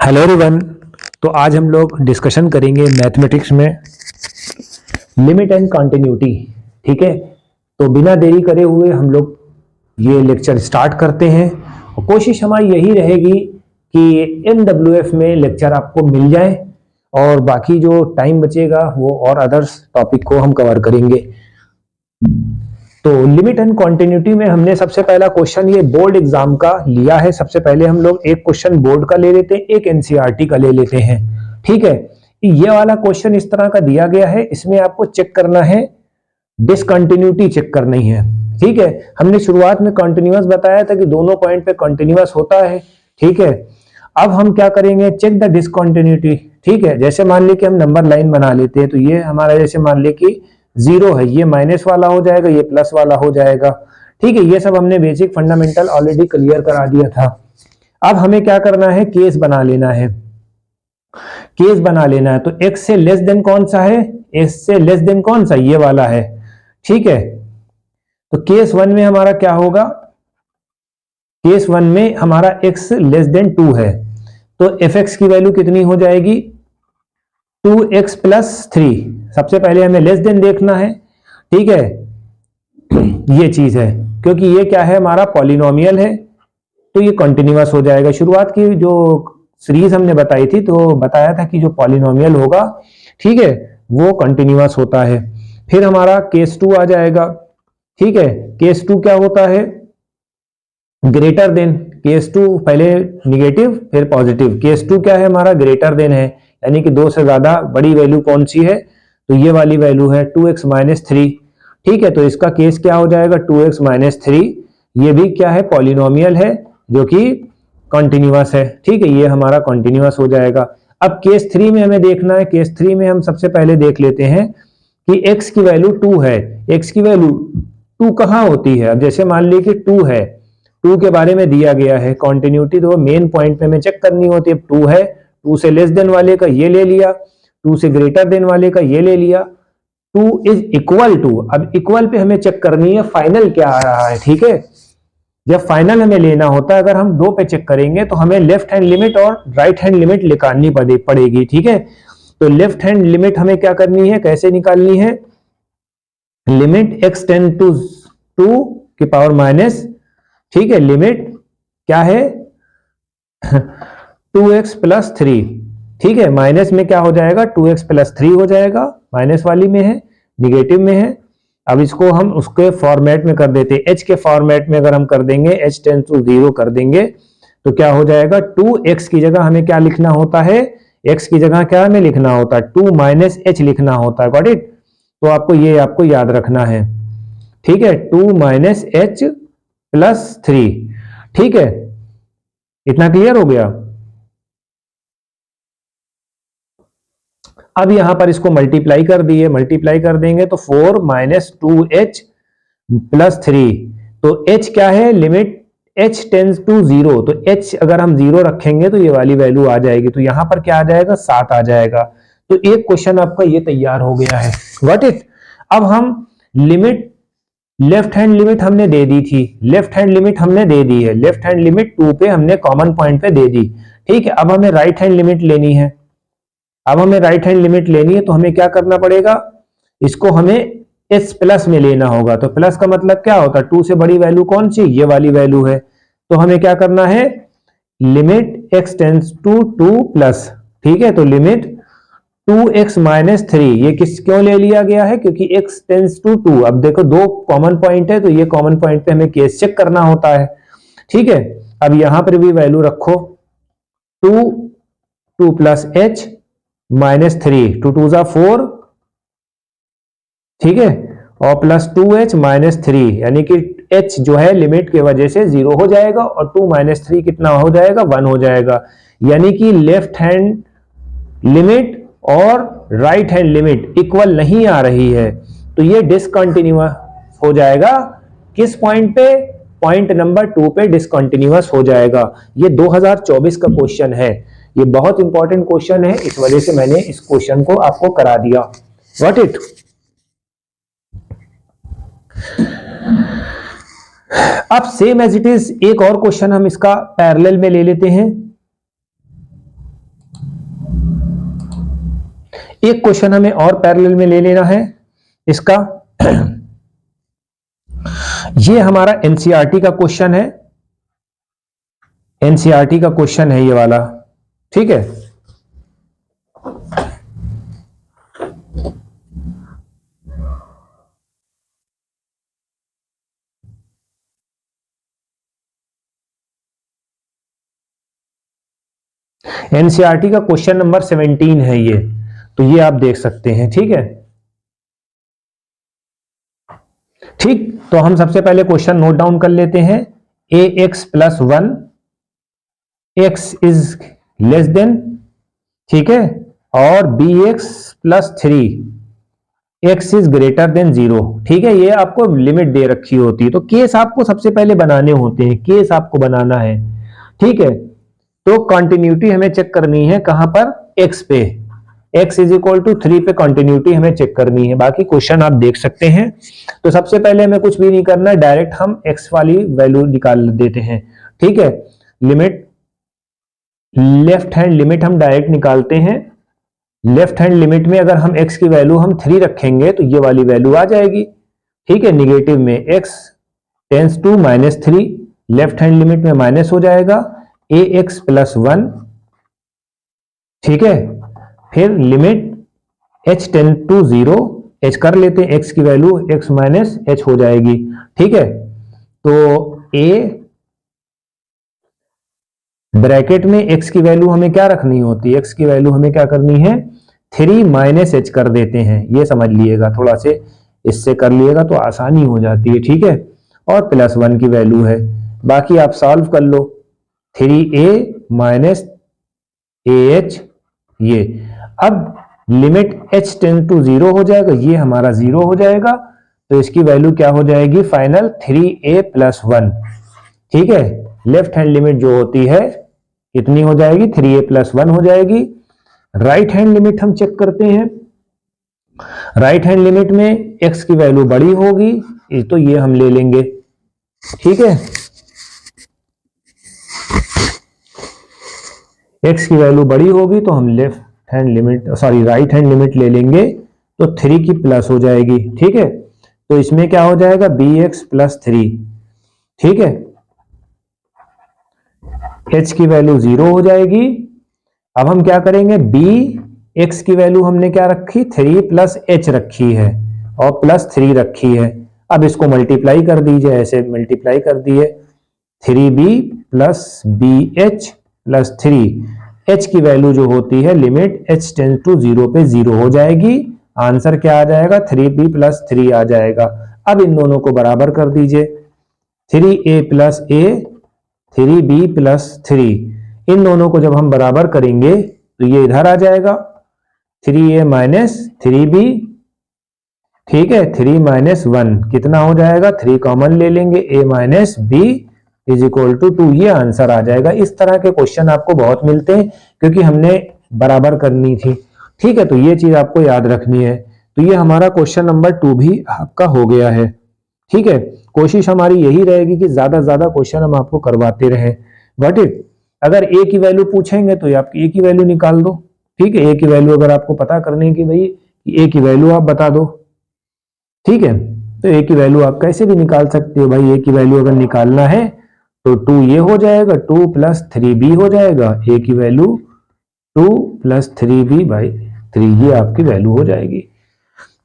Hello everyone. तो आज हम लोग डिस्कशन करेंगे मैथमेटिक्स में लिमिट एंड कंटिन्यूटी। ठीक है, तो बिना देरी करे हुए हम लोग ये लेक्चर स्टार्ट करते हैं और कोशिश हमारी यही रहेगी कि MWF में लेक्चर आपको मिल जाए और बाकी जो टाइम बचेगा वो और अदर्स टॉपिक को हम कवर करेंगे। तो लिमिट एंड कंटिन्यूटी में हमने सबसे पहला क्वेश्चन ये बोर्ड एग्जाम का लिया है। सबसे पहले हम लोग एक क्वेश्चन बोर्ड का ले लेते हैं, एक एनसीईआरटी का ले लेते हैं। ठीक है, ये वाला क्वेश्चन इस तरह का दिया गया है, इसमें आपको चेक करना है, डिसकंटिन्यूटी चेक करनी है। ठीक है, हमने शुरुआत में कंटिन्यूअस बताया था कि दोनों पॉइंट पे कंटिन्यूअस होता है। ठीक है, अब हम क्या करेंगे, चेक द डिसकंटिन्यूटी। ठीक है, जैसे मान ली कि हम नंबर लाइन बना लेते हैं, तो ये हमारा जैसे मान ली कि 0 है, ये माइनस वाला हो जाएगा, ये प्लस वाला हो जाएगा। ठीक है, ये सब हमने बेसिक फंडामेंटल ऑलरेडी क्लियर करा दिया था। अब हमें क्या करना है, केस बना लेना है। केस बना लेना है तो x से लेस देन कौन सा है, x से लेस देन कौन सा, ये वाला है। ठीक है, तो केस 1 में हमारा क्या होगा, केस 1 में हमारा x लेस देन 2 है, तो fx की वैल्यू कितनी हो जाएगी, 2x प्लस 3। सबसे पहले हमें लेस देन देखना है। ठीक है, ये चीज है, क्योंकि ये क्या है, हमारा पॉलिनोमियल है, तो ये कंटिन्यूअस हो जाएगा। शुरुआत की जो सीरीज हमने बताई थी तो बताया था कि जो पॉलिनोमियल होगा, ठीक है, वो कंटिन्यूअस होता है। फिर हमारा केस 2 आ जाएगा। ठीक है, केस 2 क्या होता है, ग्रेटर देन। केस 2 पहले निगेटिव फिर पॉजिटिव, केस 2 क्या है हमारा, ग्रेटर देन है, यानी कि 2 से ज्यादा बड़ी वैल्यू कौन सी है, तो ये वाली वैल्यू है 2x माइनस 3। ठीक है, तो इसका केस क्या हो जाएगा, 2x माइनस 3। ये भी क्या है, पॉलिनोमियल है जो कि कंटिन्यूअस है। ठीक है, ये हमारा कंटिन्यूअस हो जाएगा। अब केस 3 में हमें देखना है, केस 3 में हम सबसे पहले देख लेते हैं कि x की वैल्यू 2 है। x की वैल्यू 2 कहां होती है, अब जैसे मान ली कि 2 है, 2 के बारे में दिया गया है, कंटिन्यूटी तो मेन पॉइंट पे हमें चेक करनी होती है। 2 है, 2 से लेस देन वाले का ये ले लिया, 2 से ग्रेटर देन वाले का ये ले लिया, 2 इज इक्वल टू। अब इक्वल पे हमें चेक करनी है फाइनल क्या आ रहा है। ठीक है, जब फाइनल हमें लेना होता है, अगर हम 2 पे चेक करेंगे तो हमें लेफ्ट हैंड लिमिट और राइट हैंड लिमिट निकालनी पड़ेगी। ठीक है, तो लेफ्ट हैंड लिमिट हमें क्या करनी है, कैसे निकालनी है, लिमिट x टेंड टू 2 की पावर माइनस, ठीक है, लिमिट क्या है 2x प्लस 3। ठीक है, माइनस में क्या हो जाएगा, 2x प्लस 3 हो जाएगा, माइनस वाली में है, निगेटिव में है। अब इसको हम उसके फॉर्मेट में कर देते हैं, h के फॉर्मेट में अगर हम कर देंगे, h टेंड टू 0 कर देंगे तो क्या हो जाएगा, 2x की जगह हमें क्या लिखना होता है, x की जगह क्या हमें लिखना होता है, 2 माइनस h लिखना होता है। गॉट इट, तो आपको याद रखना है। ठीक है, 2 माइनस h प्लस 3। ठीक है, इतना क्लियर हो गया। अब यहां पर इसको मल्टीप्लाई कर दिए, मल्टीप्लाई कर देंगे तो 4 माइनस 2h प्लस 3, तो h क्या है, लिमिट h टेंड्स टू 0, तो h अगर हम 0 रखेंगे तो ये वाली वैल्यू आ जाएगी, तो यहां पर क्या आ जाएगा, 7 आ जाएगा। तो एक क्वेश्चन आपका ये तैयार हो गया है। Got it. अब हम लिमिट, लेफ्ट हैंड लिमिट हमने दे दी थी, लेफ्ट हैंड लिमिट हमने दे दी है, लेफ्ट हैंड लिमिट 2 पे हमने कॉमन पॉइंट पे दे दी। ठीक है, अब हमें राइट हैंड लिमिट लेनी है। अब हमें राइट हैंड लिमिट लेनी है तो हमें क्या करना पड़ेगा, इसको हमें s प्लस में लेना होगा। तो प्लस का मतलब क्या होता है, 2 से बड़ी वैल्यू कौन सी, ये वाली वैल्यू है। तो हमें क्या करना है, limit x tends to 2 plus. ठीक है, तो लिमिट 2x माइनस 3, ये क्यों ले लिया गया है, क्योंकि x टेंड्स टू 2। अब देखो 2 कॉमन पॉइंट है, तो ये कॉमन पॉइंट पे हमें केस चेक करना होता है। ठीक है, अब यहां पर भी वैल्यू रखो, 2 प्लस h माइनस 3, 2 2 जा 4, ठीक है, और प्लस 2h माइनस 3, यानी कि h जो है लिमिट की वजह से 0 हो जाएगा और 2 माइनस 3 कितना हो जाएगा, 1 हो जाएगा। यानी कि लेफ्ट हैंड लिमिट और राइट हैंड लिमिट इक्वल नहीं आ रही है, तो ये डिसकंटिन्यूअस हो जाएगा। किस पॉइंट पे, पॉइंट नंबर 2 पे डिसकंटिन्यूअस हो जाएगा। ये 2024 का क्वेश्चन है, ये बहुत इंपॉर्टेंट क्वेश्चन है, इस वजह से मैंने इस क्वेश्चन को आपको करा दिया। What it. अब सेम एज इट इज एक और क्वेश्चन हम इसका पैरेलल में ले लेते हैं। एक क्वेश्चन हमें और पैरेलल में ले लेना है इसका। ये हमारा एनसीईआरटी का क्वेश्चन है, एनसीईआरटी का क्वेश्चन है ये वाला, ठीक है। एनसीईआरटी का क्वेश्चन नंबर 17 है ये, तो ये आप देख सकते हैं, ठीक है। ठीक, तो हम सबसे पहले क्वेश्चन नोट डाउन कर लेते हैं। A x plus 1 x is less than, ठीक है, और B x plus 3 x is greater than 0, ठीक है। ये आपको लिमिट दे रखी होती है, तो केस आपको सबसे पहले बनाने होते हैं, केस आपको बनाना है, ठीक है। तो कंटिन्यूटी हमें चेक करनी है कहां पर, एक्स पे, x इज इक्वल टू 3 पे कंटिन्यूटी हमें चेक करनी है। बाकी क्वेश्चन आप देख सकते हैं। तो सबसे पहले हमें कुछ भी नहीं करना, डायरेक्ट हम x वाली वैल्यू निकाल देते हैं, ठीक है। लिमिट, लेफ्ट हैंड लिमिट हम डायरेक्ट निकालते हैं। लेफ्ट हैंड लिमिट में अगर हम x की वैल्यू हम 3 रखेंगे तो ये वाली वैल्यू आ जाएगी, ठीक है। निगेटिव में x tends to -3, left hand limit में माइनस हो जाएगा ax प्लस 1, ठीक है। फिर limit h tend to 0, h कर लेते हैं, x की वैल्यू x माइनस h हो जाएगी, ठीक है। तो a ब्रैकेट में x की वैल्यू हमें क्या रखनी होती है, x की वैल्यू हमें क्या करनी है, 3 माइनस h कर देते हैं, ये समझ लिएगा, थोड़ा से इससे कर लिएगा तो आसानी हो जाती है, ठीक है। और प्लस 1 की वैल्यू है, बाकी आप सॉल्व कर लो, 3a माइनस ah, ये अब लिमिट h टेंड टू 0 हो जाएगा, ये हमारा 0 हो जाएगा, तो इसकी वैल्यू क्या हो जाएगी फाइनल 3a प्लस 1, ठीक है। लेफ्ट हैंड लिमिट जो होती है कितनी हो जाएगी, 3a प्लस 1 हो जाएगी। राइट हैंड लिमिट हम चेक करते हैं। राइट हैंड लिमिट में x की वैल्यू बड़ी होगी, तो ये हम ले लेंगे, ठीक है। x की वैल्यू बड़ी होगी तो हम left hand limit, sorry right hand limit ले लेंगे, तो 3 की प्लस हो जाएगी, ठीक है। तो इसमें क्या हो जाएगा bx प्लस 3, ठीक है। h की वैल्यू 0 हो जाएगी। अब हम क्या करेंगे, bx की वैल्यू हमने क्या रखी, 3 प्लस h रखी है और प्लस 3 रखी है। अब इसको मल्टीप्लाई कर दीजिए, ऐसे मल्टीप्लाई कर दिए, 3b plus bh plus 3, h की वैल्यू जो होती है लिमिट h टेंड टू 0 पे 0 हो जाएगी। आंसर क्या आ जाएगा, 3b प्लस 3 आ जाएगा। अब इन दोनों को बराबर कर दीजिए, 3a plus a, 3b plus 3, इन दोनों को जब हम बराबर करेंगे तो ये इधर आ जाएगा, 3a माइनस 3b, ठीक है। 3 माइनस 1 कितना हो जाएगा, 3 कॉमन ले लेंगे, a minus b is equal to 2, ये आंसर आ जाएगा। इस तरह के क्वेश्चन आपको बहुत मिलते हैं क्योंकि हमने बराबर करनी थी, ठीक है। तो ये चीज आपको याद रखनी है। तो ये हमारा क्वेश्चन नंबर 2 भी आपका हो गया है, ठीक है। कोशिश हमारी यही रहेगी कि ज्यादा से ज्यादा क्वेश्चन हम आपको करवाते रहें। Got it. अगर a की वैल्यू पूछेंगे तो आप a की वैल्यू निकाल दो, ठीक है। a की वैल्यू अगर आपको पता करनी कि भाई a की वैल्यू आप बता दो, ठीक है। तो a की वैल्यू आप कैसे भी निकाल सकते हो भाई, a की वैल्यू अगर निकालना है तो 2 ये हो जाएगा, 2 प्लस 3b हो जाएगा, a की वैल्यू 2 प्लस 3b बाई 3, ये आपकी वैल्यू हो जाएगी,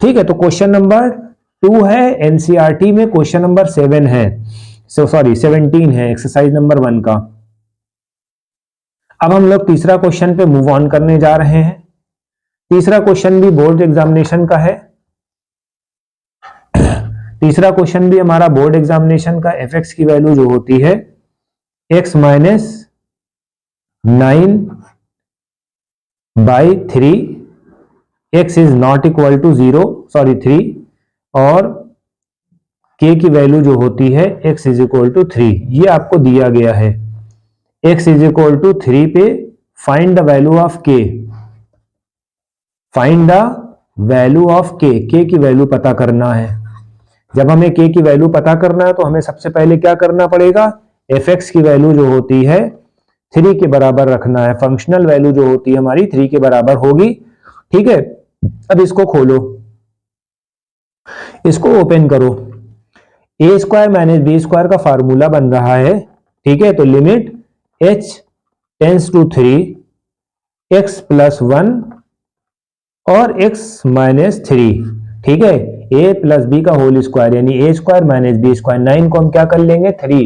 ठीक है। तो क्वेश्चन नंबर 2 है, एनसीईआरटी में क्वेश्चन नंबर 7 है, सॉरी 17 है, एक्सरसाइज नंबर 1 का। अब हम लोग तीसरा क्वेश्चन पे मूव ऑन करने जा रहे हैं। तीसरा क्वेश्चन भी बोर्ड एग्जामिनेशन का है, तीसरा क्वेश्चन भी हमारा बोर्ड एग्जामिनेशन का। fx की वैल्यू जो होती है x minus 9 by 3, x is not equal to 0, sorry 3, और k की वैल्यू जो होती है x इज इक्वल टू 3, ये आपको दिया गया है। x इज इक्वल टू 3 पे find the value of k, find the value of k, k की वैल्यू पता करना है। जब हमें k की वैल्यू पता करना है तो हमें सबसे पहले क्या करना पड़ेगा, fx की वैल्यू जो होती है 3 के बराबर रखना है। फंक्शनल वैल्यू जो होती है हमारी 3 के बराबर होगी, ठीक है। अब इसको खोलो, इसको ओपन करो। A square minus B square का फार्मूला बन रहा है, ठीक है। तो limit h tends to 3 x plus 1 और x माइनस 3, ठीक है। a प्लस बी का होल स्क्वायर यानी A square minus B square, 9 को हम क्या कर लेंगे 3,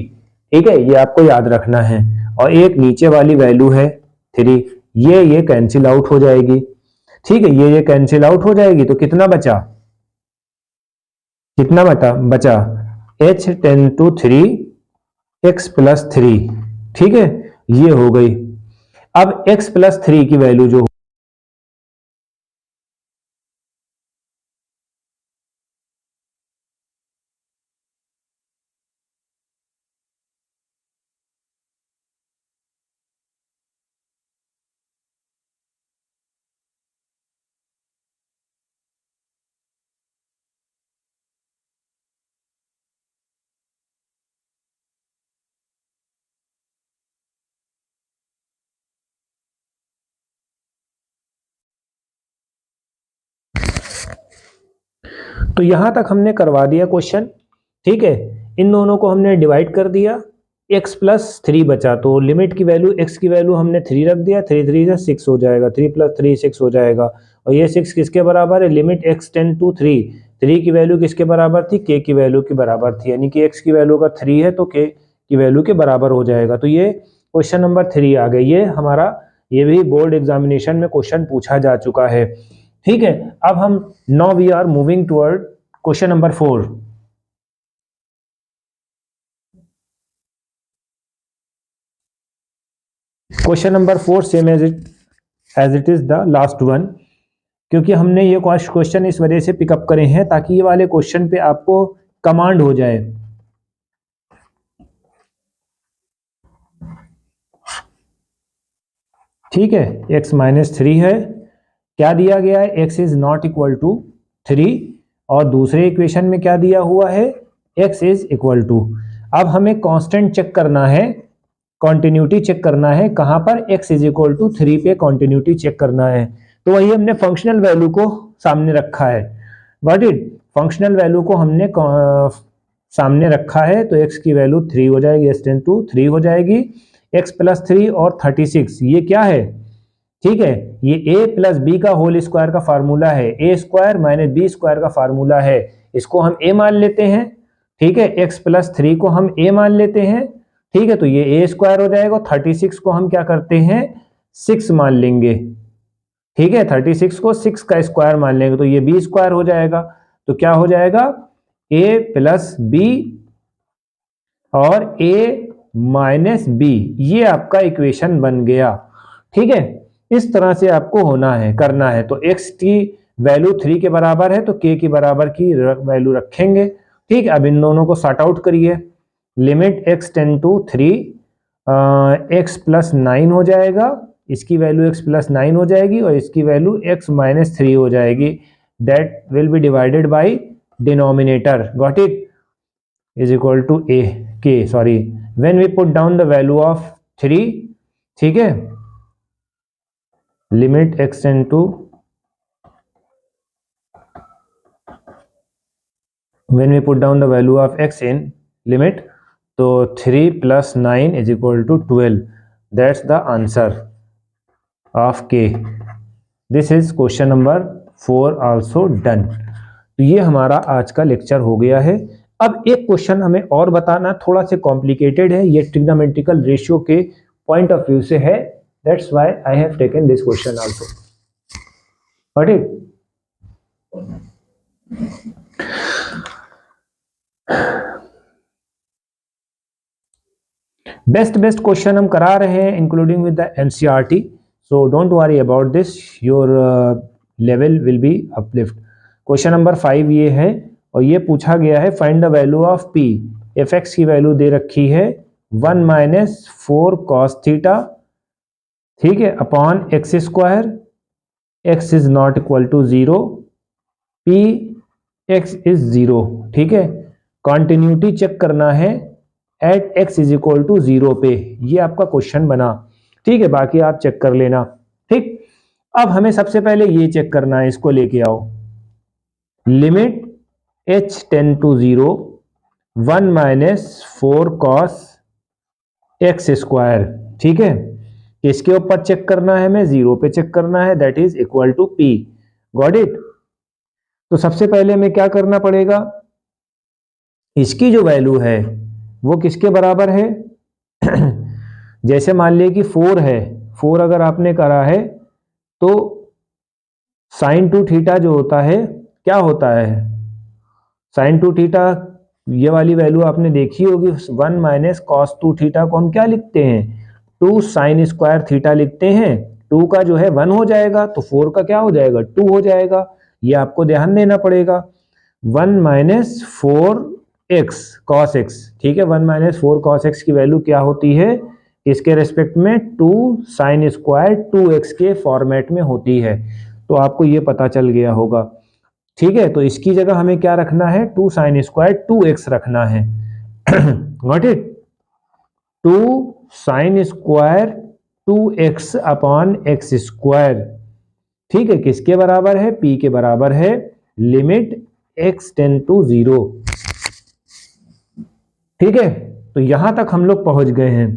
ठीक है। ये आपको याद रखना है। और एक नीचे वाली वैल्यू है 3, ये कैंसिल आउट हो जाएगी, ठीक है। ये कैंसिल आउट हो जाएगी तो कितना बचा, कितना बचा h tend to 3 x plus 3, ठीक है। ये हो गई। अब x प्लस 3 की वैल्यू जो, तो यहां तक हमने करवा दिया क्वेश्चन, ठीक है। इन दोनों को हमने डिवाइड कर दिया, x प्लस 3 बचा, तो लिमिट की वैल्यू x की वैल्यू हमने 3 रख दिया, 3 3 से 6 हो जाएगा, 3 प्लस 3 6 हो जाएगा। और ये 6 किसके बराबर है, लिमिट x टेन टू 3, 3 की वैल्यू किसके बराबर थी, k की वैल्यू के बराबर थी, यानी कि x की वैल्यू अगर 3 है तो k की वैल्यू के बराबर हो जाएगा। तो ये क्वेश्चन नंबर 3 आ गया। ये हमारा, ये भी बोर्ड एग्जामिनेशन में क्वेश्चन पूछा जा चुका है, ठीक है। अब हम now we are moving toward question number 4। Question number 4 same as it is the last one, क्योंकि हमने ये क्वेश्चन इस वजह से पिकअप करे हैं ताकि ये वाले क्वेश्चन पे आपको कमांड हो जाए, ठीक है। x माइनस 3 है, क्या दिया गया है, x is not equal to 3, और दूसरे इक्वेशन में क्या दिया हुआ है, x इज इक्वल टू। अब हमें कांस्टेंट चेक करना है, कॉन्टिन्यूटी चेक करना है, कहां पर, x इज इक्वल टू 3 पे कॉन्टिन्यूटी चेक करना है। तो वही हमने फंक्शनल वैल्यू को सामने रखा है, व्हाट इट, फंक्शनल वैल्यू को हमने सामने रखा है। तो x की वैल्यू 3 हो जाएगी, s टेन टू 3 हो जाएगी, x प्लस 3 और 36, ये क्या है, ठीक है। ये a प्लस बी का होल स्क्वायर का फार्मूला है, ए स्क्वायर माइनस बी स्क्वायर का फार्मूला है, इसको हम a मान लेते हैं, ठीक है। x प्लस 3 को हम a मान लेते हैं, ठीक है। तो ये a स्क्वायर हो जाएगा, 36 को हम क्या करते हैं 6 मान लेंगे, ठीक है। 36 को 6 का स्क्वायर मान लेंगे तो ये b स्क्वायर हो जाएगा। तो क्या हो जाएगा, a प्लस बी और a माइनस बी, ये आपका इक्वेशन बन गया, ठीक है। इस तरह से आपको होना है, करना है। तो x की वैल्यू 3 के बराबर है तो k की बराबर की वैल्यू रखेंगे, ठीक है। अब इन दोनों को सॉर्ट आउट करिए, limit x tend to 3 x plus 9 हो जाएगा, इसकी वैल्यू x प्लस 9 हो जाएगी और इसकी वैल्यू x माइनस 3 हो जाएगी, that will be divided by denominator, got it, is equal to a k, sorry, when we put down the value of 3, ठीक है, limit x tend to, when we put down the value of x in limit, तो 3 plus 9 is equal to 12, that's the answer of k. This is question number 4 also done. तो ये हमारा आज का lecture हो गया है। अब एक क्वेश्चन हमें और बताना, थोड़ा सा कॉम्प्लिकेटेड है, ये ट्रिग्नोमेट्रिकल रेशियो के पॉइंट ऑफ व्यू से है, that's why I have taken this question also. Got it? Best question हम करा रहे हैं including with the NCERT, so don't worry about this, your level will be uplift. Question number 5 ये है और ये पूछा गया है, find the value of p, F X की वैल्यू दे रखी है 1 माइनस 4 कॉस थीटा, ठीक है, upon X square, X is not equal to 0, p X is 0, ठीक है। कॉन्टिन्यूटी चेक करना है at x is equal to 0 पे, ये आपका क्वेश्चन बना, ठीक है। बाकी आप चेक कर लेना, ठीक। अब हमें सबसे पहले ये चेक करना है, इसको लेके आओ, limit h tend to 0 1 minus 4 cos X square, ठीक है। इसके ऊपर चेक करना है, हमें 0 पे चेक करना है, that is equal to p। Got it. तो सबसे पहले हमें क्या करना पड़ेगा, इसकी जो वैल्यू है वो किसके बराबर है जैसे मान लिया कि 4 है, 4 अगर आपने करा है तो साइन टू थीटा जो होता है क्या होता है, साइन टू थीटा ये वाली वैल्यू आपने देखी होगी, 1 माइनस कॉस टू थीटा को हम क्या लिखते हैं, 2 साइन स्क्वायर थीटा लिखते हैं। 2 का जो है 1 हो जाएगा तो 4 का क्या हो जाएगा, 2 हो जाएगा। ये आपको ध्यान देना पड़ेगा। 1 माइनस 4 एक्स कॉस एक्स, ठीक है। 1 माइनस 4 कॉस एक्स की वैल्यू क्या होती है, इसके रेस्पेक्ट में 2 साइन स्क्वायर 2x के फॉर्मेट में होती है। तो आपको ये पता चल गया होगा, ठीक है। तो इसकी जगह हमें क्या रखना है, 2 साइन स्क्वायर 2x रखना है। Got it. 2 sine square 2x upon X square, ठीक है, किसके बराबर है, p के बराबर है, लिमिट x टेंड टू 0, ठीक है। तो यहां तक हम लोग पहुंच गए हैं।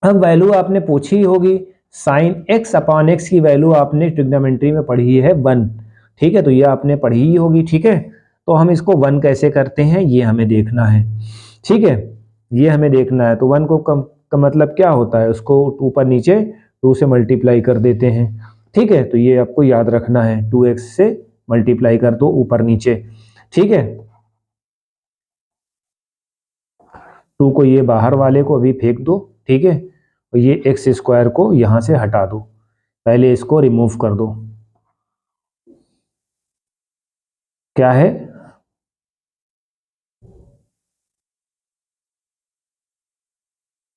अब वैल्यू आपने पूछी होगी, साइन x अपॉन एक्स की वैल्यू आपने ट्रिग्नोमेट्री में पढ़ी है 1, ठीक है। तो ये आपने पढ़ी ही होगी, ठीक है। तो हम इसको 1 कैसे करते हैं ये हमें देखना है, ठीक है। ये हमें देखना है। तो 1 को कम का मतलब क्या होता है, उसको ऊपर नीचे 2 से मल्टीप्लाई कर देते हैं, ठीक है। तो ये आपको याद रखना है, 2x से मल्टीप्लाई कर दो ऊपर नीचे, ठीक है। 2 को ये बाहर वाले को अभी फेंक दो, ठीक है। और ये एक्स स्क्वायर को यहां से हटा दो, पहले इसको रिमूव कर दो। क्या है,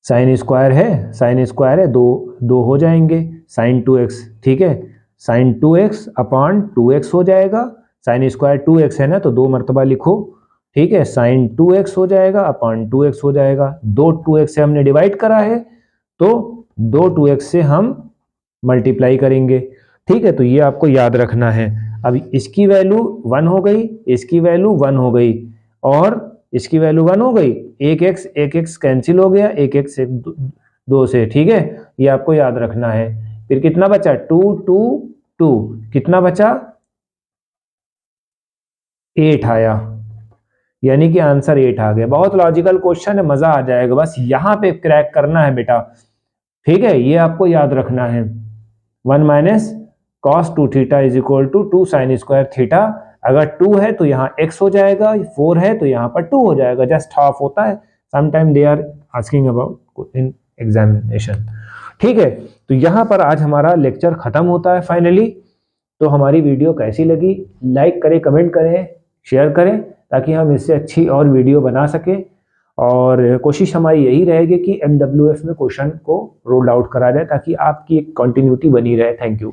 साइन स्क्वायर है, साइन स्क्वायर है, दो हो जाएंगे, साइन 2x, ठीक है। साइन 2x अपॉन 2x हो जाएगा, साइन स्क्वायर 2x है ना, तो 2 मरतबा लिखो, ठीक है। साइन 2x हो जाएगा अपॉन 2x हो जाएगा, 2 2x से हमने डिवाइड करा है तो 2 2x से हम मल्टीप्लाई करेंगे, ठीक है। तो ये आपको याद रखना है। अब इसकी वैल्यू 1 हो गई, इसकी वैल्यू 1 हो गई और इसकी वैल्यू 1 हो गई, एक एक्स कैंसिल हो गया, एक एक्स एक दो से, ठीक है। ये आपको याद रखना है। फिर कितना बचा, 2 2 2, कितना बचा, 8 आया, यानी कि आंसर 8 आ गया। बहुत लॉजिकल क्वेश्चन है, मजा आ जाएगा, बस यहां पे क्रैक करना है बेटा, ठीक है। ये आपको याद रखना है, 1 minus cos 2 theta is equal to 2 sine square theta. अगर 2 है तो यहाँ x हो जाएगा, 4 है तो यहाँ पर 2 हो जाएगा, जस्ट हाफ होता है। Sometime they are asking about in examination, ठीक है। तो यहाँ पर आज हमारा लेक्चर खत्म होता है फाइनली। तो हमारी वीडियो कैसी लगी, लाइक करें, कमेंट करें, शेयर करें, ताकि हम इससे अच्छी और वीडियो बना सकें। और कोशिश हमारी यही रहेगी कि MWF में क्वेश्चन को रोल आउट करा जाए, ताकि आपकी एक कंटिन्यूटी बनी रहे। Thank you.